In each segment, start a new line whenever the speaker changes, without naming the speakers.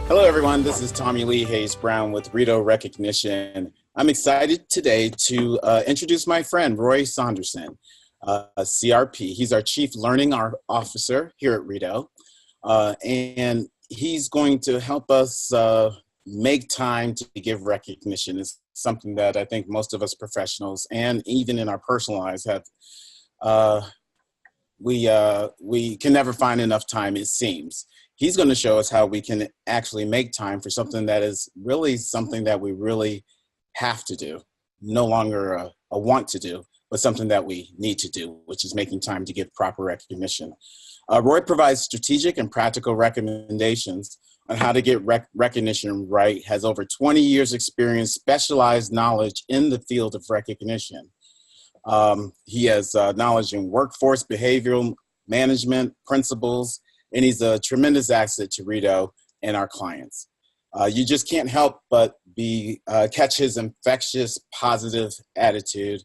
Hello, everyone. This is Tommy Lee Hayes Brown with Rideau Recognition. I'm excited today to introduce my friend, Roy Saunderson, CRP. He's our Chief Learning Officer here at Rideau, and he's going to help us make time to give recognition. It's something that I think most of us professionals and even in our personal lives have uh, we can never find enough time, it seems. He's going to show us how we can actually make time for something that is really something that we really have to do, no longer a want to do, but something that we need to do, which is making time to give proper recognition. Roy provides strategic and practical recommendations on how to get recognition right, has over 20 years experience, specialized knowledge in the field of recognition. He has knowledge in workforce behavioral management principles, and he's a tremendous asset to Rideau and our clients. You just can't help but catch his infectious, positive attitude.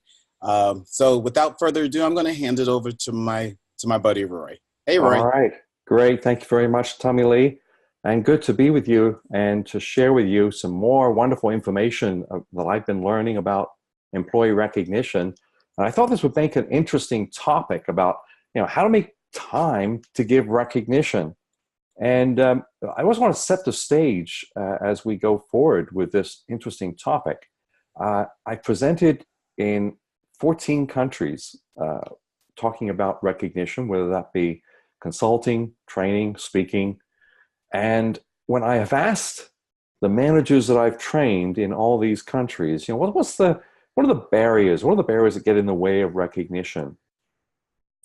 So without further ado, I'm going to hand it over to my buddy Roy. Hey,
All
Roy.
right, great. Thank you very much, Tommy Lee. And good to be with you and to share with you some more wonderful information that I've been learning about employee recognition. And I thought this would make an interesting topic about, how to make time to give recognition. And I always want to set the stage as we go forward with this interesting topic. I presented in 14 countries talking about recognition, whether that be consulting, training, speaking. And when I have asked the managers that I've trained in all these countries, what are the barriers? What are the barriers that get in the way of recognition?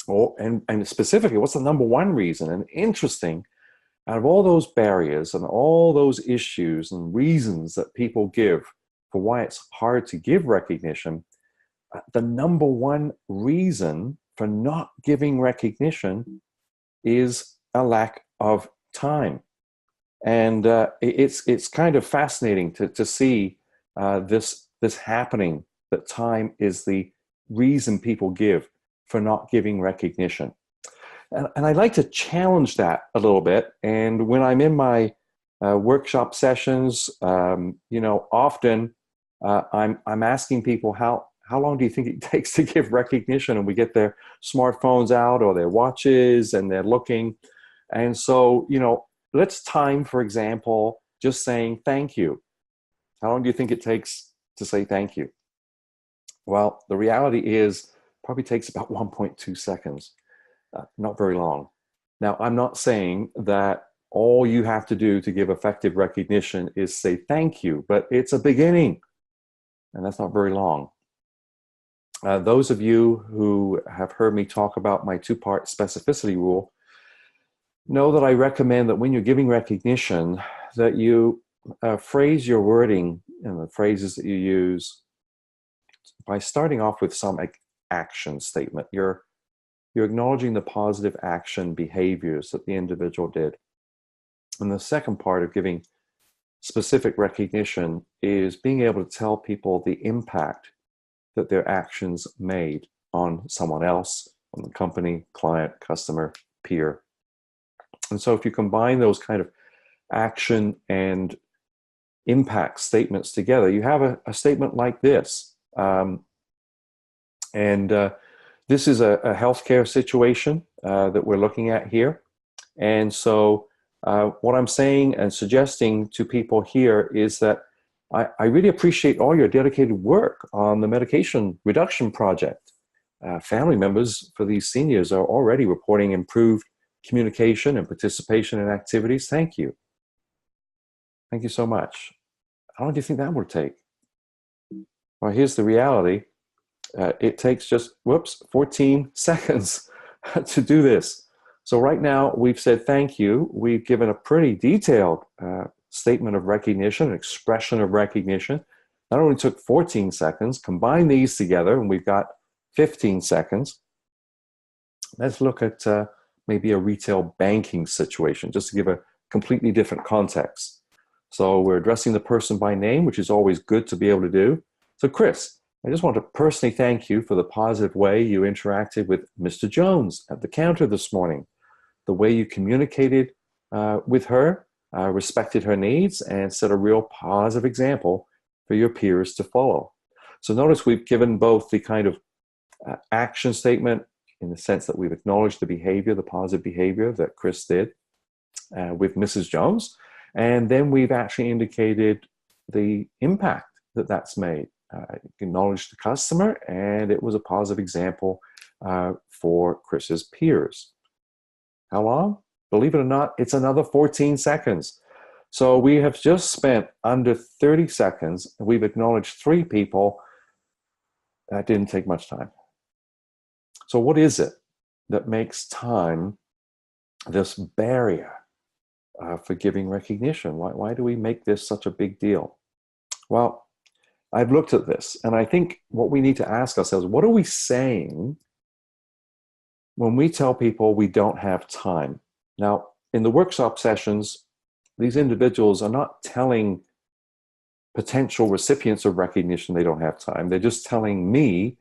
And specifically, what's the number one reason? And interesting, out of all those barriers and all those issues and reasons that people give for why it's hard to give recognition, the number one reason for not giving recognition is a lack of time. And it's kind of fascinating to see this happening, that time is the reason people give for not giving recognition. And I'd like to challenge that a little bit. And when I'm in my workshop sessions, often I'm asking people, how long do you think it takes to give recognition? And we get their smartphones out or their watches and they're looking. And so, let's time, for example, just saying thank you. How long do you think it takes to say thank you? Well, the reality is probably takes about 1.2 seconds. Not very long. Now, I'm not saying that all you have to do to give effective recognition is say thank you, but it's a beginning, and that's not very long. Those of you who have heard me talk about my two-part specificity rule know that I recommend that when you're giving recognition, that you phrase your wording and the phrases that you use by starting off with some action statement. You're acknowledging the positive action behaviors that the individual did. And the second part of giving specific recognition is being able to tell people the impact that their actions made on someone else, on the company, client, customer, peer. And so if you combine those kind of action and impact statements together, you have a statement like this. This is a healthcare situation that we're looking at here. And so what I'm saying and suggesting to people here is that I really appreciate all your dedicated work on the medication reduction project. Family members for these seniors are already reporting improved communication and participation in activities. Thank you. Thank you so much. How long do you think that would take? Well, here's the reality. It takes just, 14 seconds to do this. So right now we've said thank you. We've given a pretty detailed statement of recognition, expression of recognition. That only took 14 seconds. Combine these together and we've got 15 seconds. Let's look at maybe a retail banking situation, just to give a completely different context. So we're addressing the person by name, which is always good to be able to do. So Chris, I just want to personally thank you for the positive way you interacted with Mr. Jones at the counter this morning, the way you communicated with her, respected her needs, and set a real positive example for your peers to follow. So notice we've given both the kind of action statement in the sense that we've acknowledged the behavior, the positive behavior that Chris did with Mrs. Jones, and then we've actually indicated the impact that that's made. Acknowledged the customer, and it was a positive example for Chris's peers. How long? Believe it or not, it's another 14 seconds. So we have just spent under 30 seconds. We've acknowledged 3 people. That didn't take much time. So what is it that makes time this barrier for giving recognition? Why do we make this such a big deal? Well, I've looked at this, and I think what we need to ask ourselves, what are we saying when we tell people we don't have time? Now, in the workshop sessions, these individuals are not telling potential recipients of recognition they don't have time. They're just telling me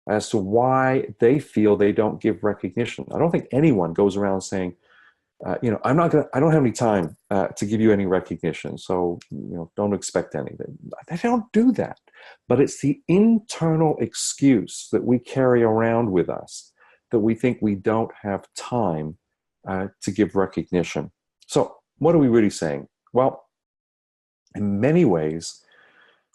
as to why they feel they don't give recognition. I don't think anyone goes around saying, I don't have any time to give you any recognition, so don't expect anything. They don't do that. But it's the internal excuse that we carry around with us that we think we don't have time to give recognition. So what are we really saying? Well, in many ways,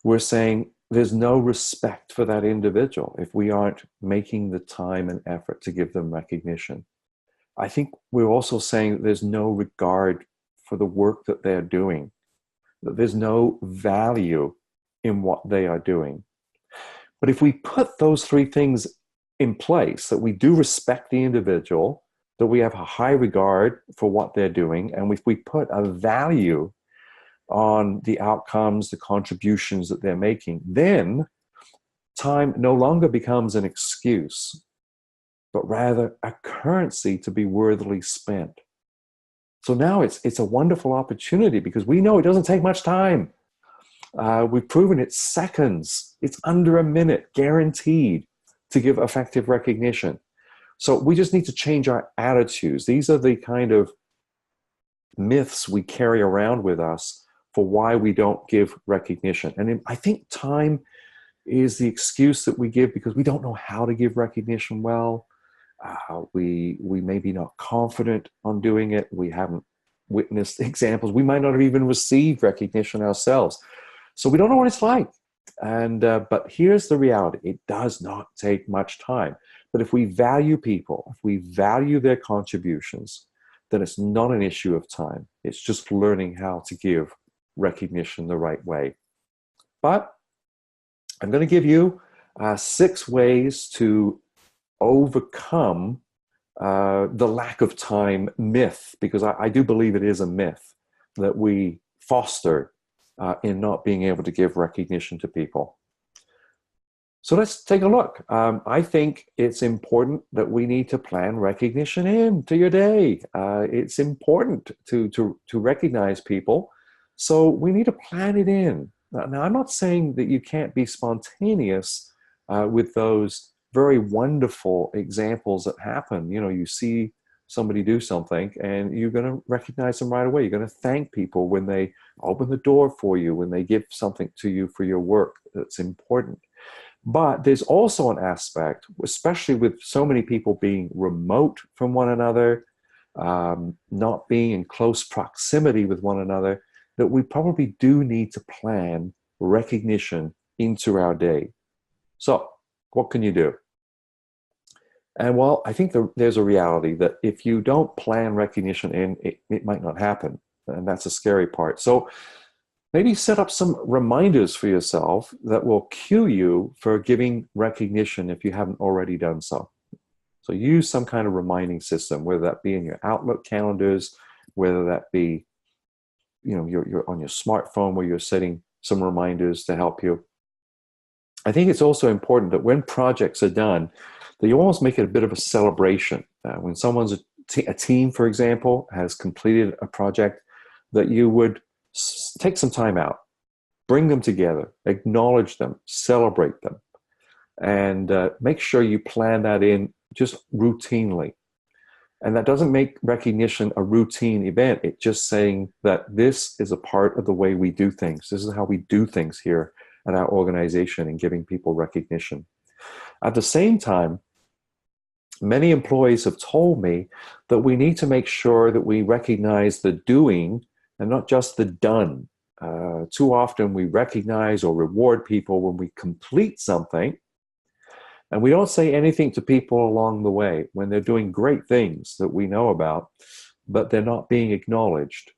we're saying there's no respect for that individual if we aren't making the time and effort to give them recognition. I think we're also saying that there's no regard for the work that they're doing, that there's no value in what they are doing. But if we put those 3 things in place, that we do respect the individual, that we have a high regard for what they're doing, and if we put a value on the outcomes, the contributions that they're making, then time no longer becomes an excuse, but rather a currency to be worthily spent. So now it's a wonderful opportunity because we know it doesn't take much time. We've proven it's seconds. It's under a minute, guaranteed to give effective recognition. So we just need to change our attitudes. These are the kind of myths we carry around with us for why we don't give recognition. And I think time is the excuse that we give because we don't know how to give recognition well. We may be not confident on doing it. We haven't witnessed examples. We might not have even received recognition ourselves. So we don't know what it's like. And but here's the reality. It does not take much time. But if we value people, if we value their contributions, then it's not an issue of time. It's just learning how to give recognition the right way. But I'm going to give you 6 ways to overcome the lack of time myth, because I do believe it is a myth that we foster in not being able to give recognition to people. So let's take a look. I think it's important that we need to plan recognition into your day. It's important to recognize people, so we need to plan it in. Now, I'm not saying that you can't be spontaneous with those very wonderful examples that happen. You see somebody do something and you're going to recognize them right away. You're going to thank people when they open the door for you, when they give something to you for your work that's important. But there's also an aspect, especially with so many people being remote from one another, not being in close proximity with one another, that we probably do need to plan recognition into our day. So what can you do? And well, I think there's a reality that if you don't plan recognition in, it might not happen. And that's a scary part. So maybe set up some reminders for yourself that will cue you for giving recognition if you haven't already done so. So use some kind of reminding system, whether that be in your Outlook calendars, whether that be you're on your smartphone where you're setting some reminders to help you. I think it's also important that when projects are done, that you almost make it a bit of a celebration. When someone's a team, for example, has completed a project, that you would take some time out, bring them together, acknowledge them, celebrate them, and make sure you plan that in just routinely. And that doesn't make recognition a routine event. It's just saying that this is a part of the way we do things. This is how we do things here at our organization and giving people recognition. At the same time, many employees have told me that we need to make sure that we recognize the doing and not just the done. Too often we recognize or reward people when we complete something, and we don't say anything to people along the way when they're doing great things that we know about, but they're not being acknowledged.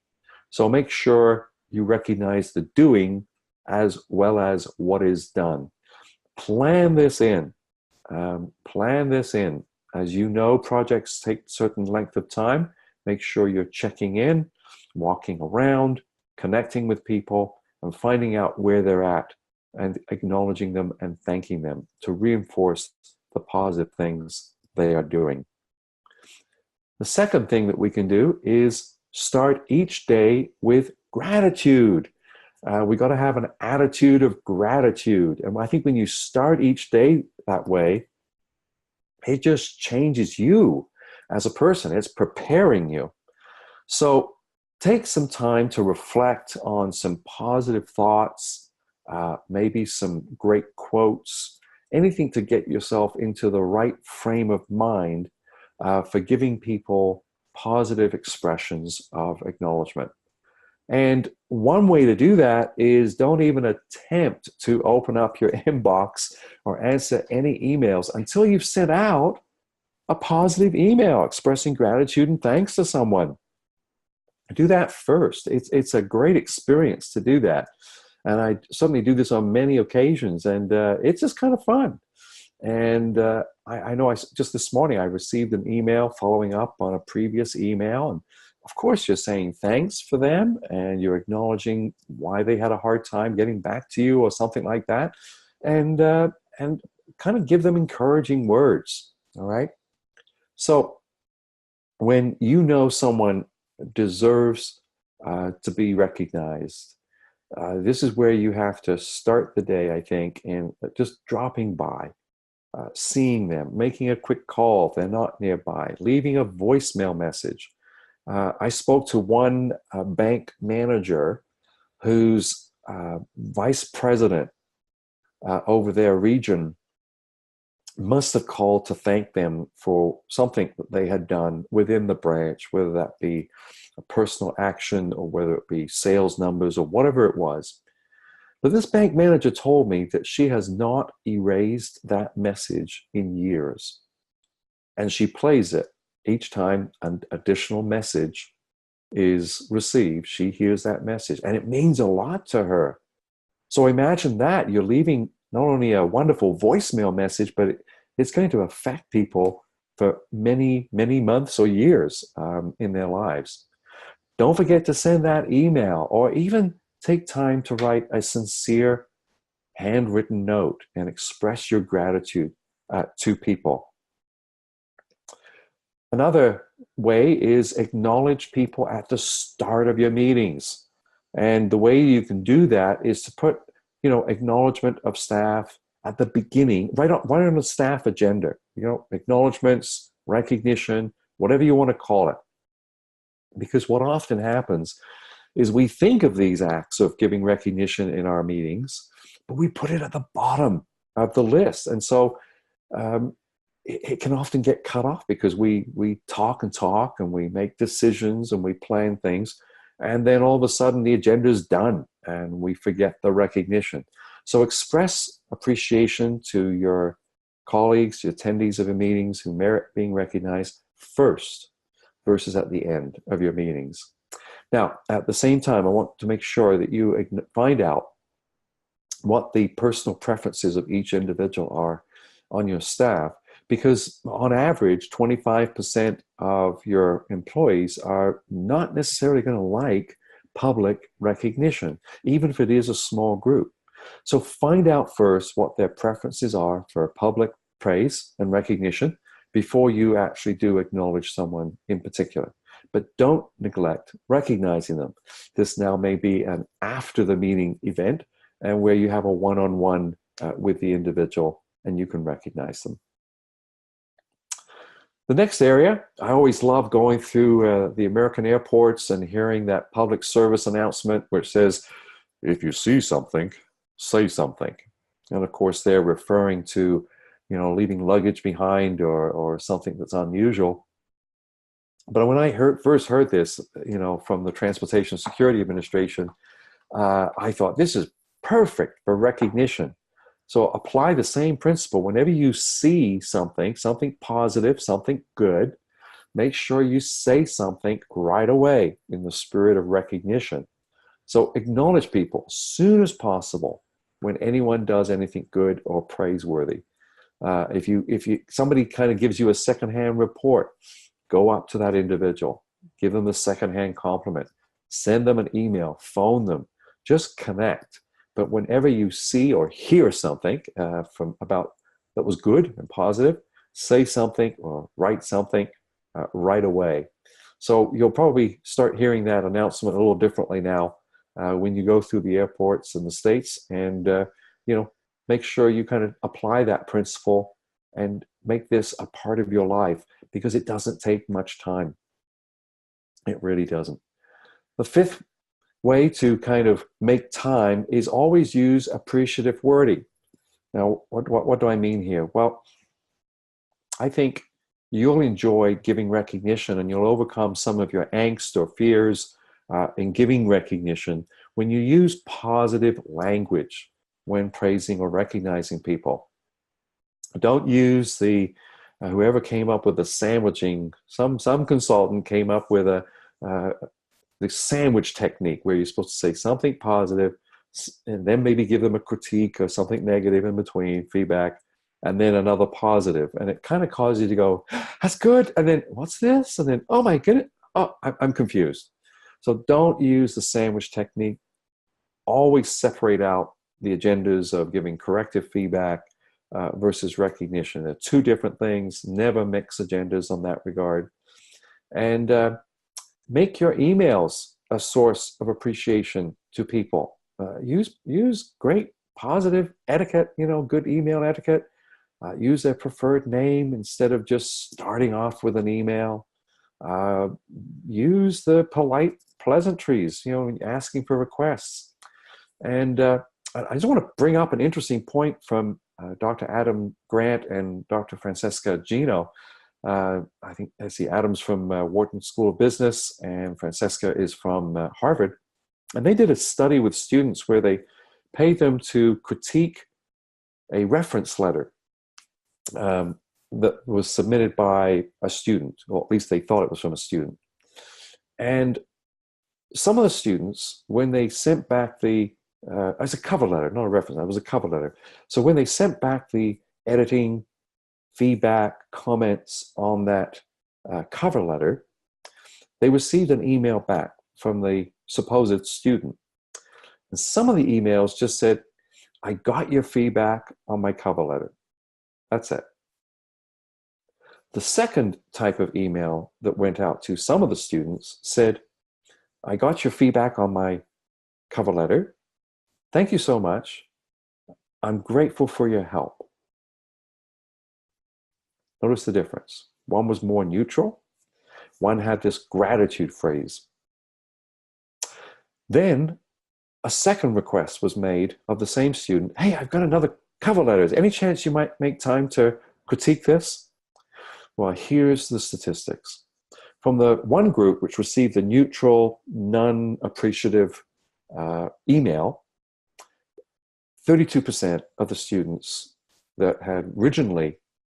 So make sure you recognize the doing as well as what is done. Plan this in. Plan this in. As you know, projects take a certain length of time. Make sure you're checking in, walking around, connecting with people, and finding out where they're at and acknowledging them and thanking them to reinforce the positive things they are doing. The second thing that we can do is start each day with gratitude. We got to have an attitude of gratitude. And I think when you start each day that way, it just changes you as a person. It's preparing you. So take some time to reflect on some positive thoughts, maybe some great quotes, anything to get yourself into the right frame of mind for giving people positive expressions of acknowledgement. And one way to do that is don't even attempt to open up your inbox or answer any emails until you've sent out a positive email expressing gratitude and thanks to someone. Do that first. It's a great experience to do that. And I certainly do this on many occasions, and it's just kind of fun. And I know just this morning I received an email following up on a previous email. And of course, you're saying thanks for them, and you're acknowledging why they had a hard time getting back to you or something like that. And kind of give them encouraging words. All right. So when you know someone deserves to be recognized, this is where you have to start the day, I think, in just dropping by, seeing them, making a quick call if they're not nearby, leaving a voicemail message. I spoke to one bank manager whose vice president over their region must have called to thank them for something that they had done within the branch, whether that be a personal action or whether it be sales numbers or whatever it was. But this bank manager told me that she has not erased that message in years. And she plays it each time an additional message is received. She hears that message, and it means a lot to her. So imagine that you're leaving not only a wonderful voicemail message, but it's going to affect people for many, many months or years in their lives. Don't forget to send that email, or even take time to write a sincere handwritten note and express your gratitude to people. Another way is acknowledge people at the start of your meetings. And the way you can do that is to put, acknowledgement of staff at the beginning, right on the staff agenda, acknowledgements, recognition, whatever you want to call it. Because what often happens is we think of these acts of giving recognition in our meetings, but we put it at the bottom of the list. And so it can often get cut off because we talk and we make decisions and we plan things. And then all of a sudden the agenda is done and we forget the recognition. So express appreciation to your colleagues, your attendees of your meetings who merit being recognized first versus at the end of your meetings. Now, at the same time, I want to make sure that you find out what the personal preferences of each individual are on your staff, because on average, 25% of your employees are not necessarily going to like public recognition, even if it is a small group. So find out first what their preferences are for public praise and recognition before you actually do acknowledge someone in particular. But don't neglect recognizing them. This now may be an after the meeting event and where you have a one-on-one with the individual and you can recognize them. The next area, I always love going through the American airports and hearing that public service announcement which says, if you see something, say something. And of course, they're referring to, leaving luggage behind or something that's unusual. But when I first heard this, from the Transportation Security Administration, I thought this is perfect for recognition. So apply the same principle. Whenever you see something positive, something good, make sure you say something right away in the spirit of recognition. So acknowledge people as soon as possible when anyone does anything good or praiseworthy. If somebody kind of gives you a secondhand report, go up to that individual, give them a secondhand compliment, send them an email, phone them, just connect. But whenever you see or hear something about that was good and positive, say something or write something right away. So you'll probably start hearing that announcement a little differently now when you go through the airports in the States, and make sure you kind of apply that principle and make this a part of your life, because it doesn't take much time. It really doesn't. The fifth way to kind of make time is always use appreciative wording. Now, what do I mean here? Well, I think you'll enjoy giving recognition, and you'll overcome some of your angst or fears in giving recognition when you use positive language when praising or recognizing people. Don't use the whoever came up with the sandwiching. Some consultant came up with the sandwich technique, where you're supposed to say something positive and then maybe give them a critique or something negative in between, feedback, and then another positive. And it kind of causes you to go, that's good. And then what's this? And then, oh my goodness, oh, I'm confused. So don't use the sandwich technique. Always separate out the agendas of giving corrective feedback versus recognition. They're two different things. Never mix agendas on that regard. And make your emails a source of appreciation to people. Use great positive etiquette, good email etiquette. Use their preferred name instead of just starting off with an email. Use the polite pleasantries, asking for requests. And I just want to bring up an interesting point from Dr. Adam Grant and Dr. Francesca Gino. I think I see Adam's from Wharton School of Business and Francesca is from Harvard. And they did a study with students where they paid them to critique a reference letter that was submitted by a student, or at least they thought it was from a student. And some of the students, when they sent back as a cover letter, not a reference, it was a cover letter. So when they sent back the editing, feedback, comments on that cover letter, they received an email back from the supposed student. And some of the emails just said, I got your feedback on my cover letter. That's it. The second type of email that went out to some of the students said, I got your feedback on my cover letter. Thank you so much. I'm grateful for your help. Notice the difference. One was more neutral. One had this gratitude phrase. Then a second request was made of the same student. Hey, I've got another cover letter. Any chance you might make time to critique this? Well, here's the statistics. From the one group which received a neutral, non-appreciative email, 32% of the students that had originally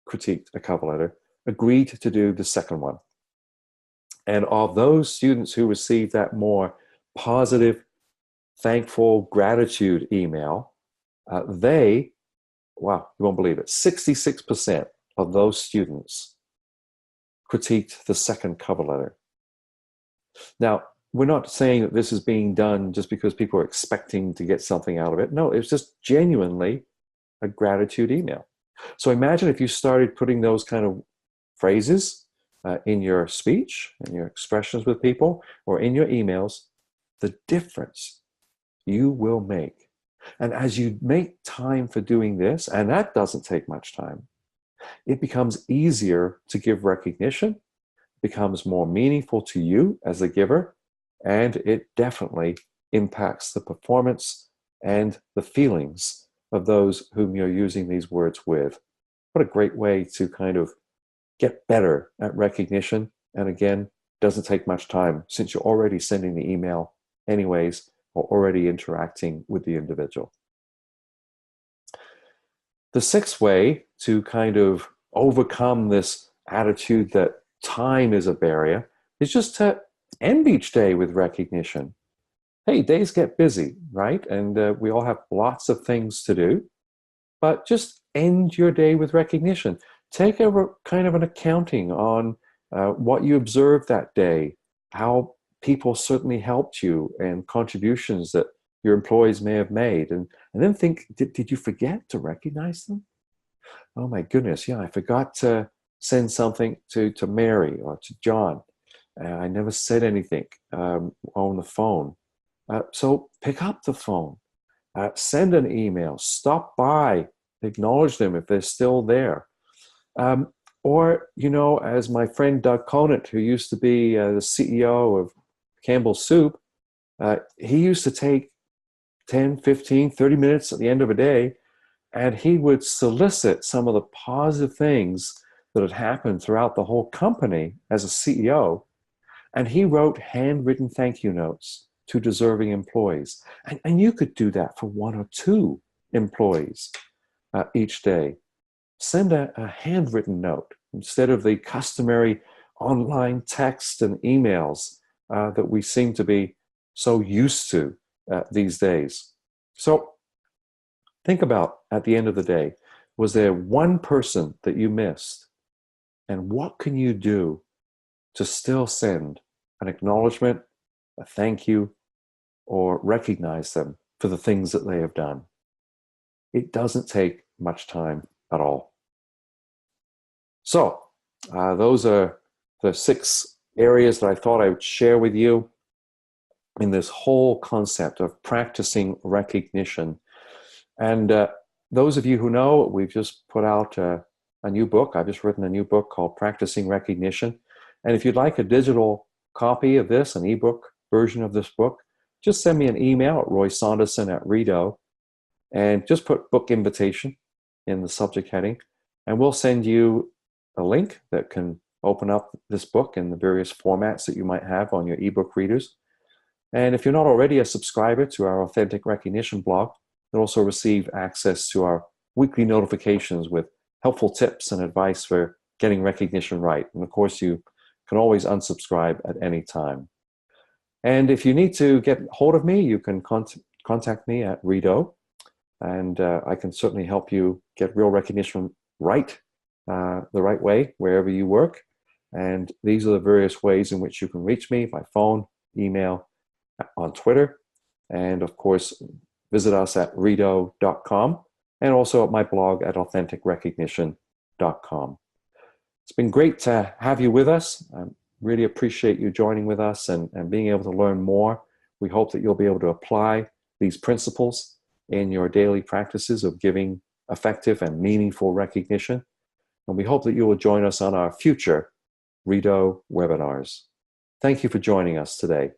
critiqued a cover letter agreed to do the second one. And of those students who received that more positive, thankful, gratitude email, wow, you won't believe it, 66% of those students critiqued the second cover letter. Now, we're not saying that this is being done just because people are expecting to get something out of it. No, it's just genuinely a gratitude email. So imagine if you started putting those kind of phrases in your speech and your expressions with people or in your emails, the difference you will make. And as you make time for doing this, and that doesn't take much time, it becomes easier to give recognition, becomes more meaningful to you as a giver, and it definitely impacts the performance and the feelings of those whom you're using these words with. What a great way to kind of get better at recognition. And again, doesn't take much time since you're already sending the email anyways, or already interacting with the individual. The sixth way to kind of overcome this attitude that time is a barrier is just to end each day with recognition. Hey, days get busy, right? And we all have lots of things to do, but just end your day with recognition. Take a kind of an accounting on what you observed that day, how people certainly helped you, and contributions that your employees may have made. And then think, did you forget to recognize them? Oh my goodness, yeah, I forgot to send something to Mary or to John. I never said anything on the phone. So pick up the phone, send an email, stop by, acknowledge them if they're still there. Or, as my friend Doug Conant, who used to be the CEO of Campbell's Soup, he used to take 10, 15, 30 minutes at the end of a day, and he would solicit some of the positive things that had happened throughout the whole company as a CEO. And he wrote handwritten thank you notes to deserving employees. And you could do that for one or two employees each day. Send a handwritten note instead of the customary online text and emails that we seem to be so used to these days. So think about, at the end of the day, was there one person that you missed? And what can you do to still send an acknowledgement, a thank you, or recognize them for the things that they have done? It doesn't take much time at all. So those are the 6 areas that I thought I would share with you in this whole concept of practicing recognition. And those of you who know, we've just put out a new book. I've just written a new book called Practicing Recognition. And if you'd like a digital copy of this, an ebook version of this book, just send me an email at roysaunderson@Rideau and just put book invitation in the subject heading. And we'll send you a link that can open up this book in the various formats that you might have on your ebook readers. And if you're not already a subscriber to our Authentic Recognition blog, you'll also receive access to our weekly notifications with helpful tips and advice for getting recognition right. And of course, you can always unsubscribe at any time. And if you need to get hold of me, you can contact me at Rideau, and I can certainly help you get real recognition right, the right way, wherever you work. And these are the various ways in which you can reach me: by phone, email, on Twitter, and of course, visit us at rideau.com, and also at my blog at authenticrecognition.com. It's been great to have you with us. I really appreciate you joining with us and being able to learn more. We hope that you'll be able to apply these principles in your daily practices of giving effective and meaningful recognition. And we hope that you will join us on our future Rideau webinars. Thank you for joining us today.